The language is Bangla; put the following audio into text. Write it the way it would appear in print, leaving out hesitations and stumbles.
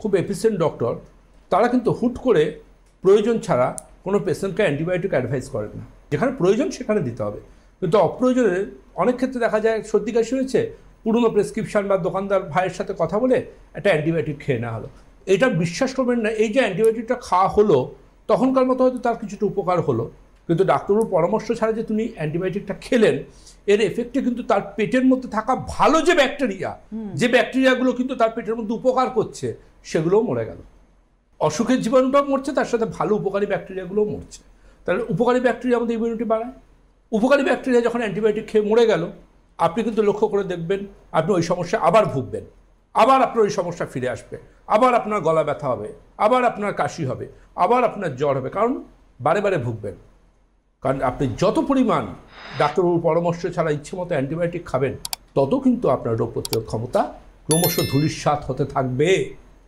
খুব এফিসিয়েন্ট ডক্টর, তারা কিন্তু হুট করে প্রয়োজন ছাড়া কোনো পেশেন্টকে অ্যান্টিবায়োটিক অ্যাডভাইস করেন না। যেখানে প্রয়োজন সেখানে দিতে হবে, কিন্তু অপ্রয়োজনে অনেক ক্ষেত্রে দেখা যায় সর্দি কাশি হয়েছে, পুরনো প্রেসক্রিপশান বা দোকানদার ভাইয়ের সাথে কথা বলে একটা অ্যান্টিবায়োটিক খেয়ে নেওয়া হলো। এটা বিশ্বাস করবেন না, এই যে অ্যান্টিবায়োটিকটা খাওয়া হলো তখনকার মতো হয়তো তার কিছুটা উপকার হলো, কিন্তু ডাক্তারের পরামর্শ ছাড়া যে তুমি অ্যান্টিবায়োটিকটা খেলেন, এর এফেক্টে কিন্তু তার পেটের মধ্যে থাকা ভালো যে ব্যাকটেরিয়াগুলো কিন্তু তার পেটের মধ্যে উপকার করছে সেগুলোও মরে গেল। অসুখের জীবাণুটাও মরছে, তার সাথে ভালো উপকারী ব্যাকটেরিয়াগুলোও মরছে। তাহলে উপকারী ব্যাকটেরিয়া আমাদের ইমিউনিটি বাড়ায়। উপকারী ব্যাকটেরিয়া যখন অ্যান্টিবায়োটিক খেয়ে মরে গেল, আপনি কিন্তু লক্ষ্য করে দেখবেন আপনি ওই সমস্যা আবার ভুগবেন, আবার আপনার ওই সমস্যা ফিরে আসবে, আবার আপনার গলা ব্যথা হবে, আবার আপনার কাশি হবে, আবার আপনার জ্বর হবে, কারণ বারে বারে ভুগবেন। কারণ আপনি যত পরিমাণ ডাক্তারবাবুর পরামর্শ ছাড়া ইচ্ছে মতো অ্যান্টিবায়োটিক খাবেন, তত কিন্তু আপনার রোগ প্রতিরোধ ক্ষমতা ক্রমশ ধূলিসাৎ হতে থাকবে।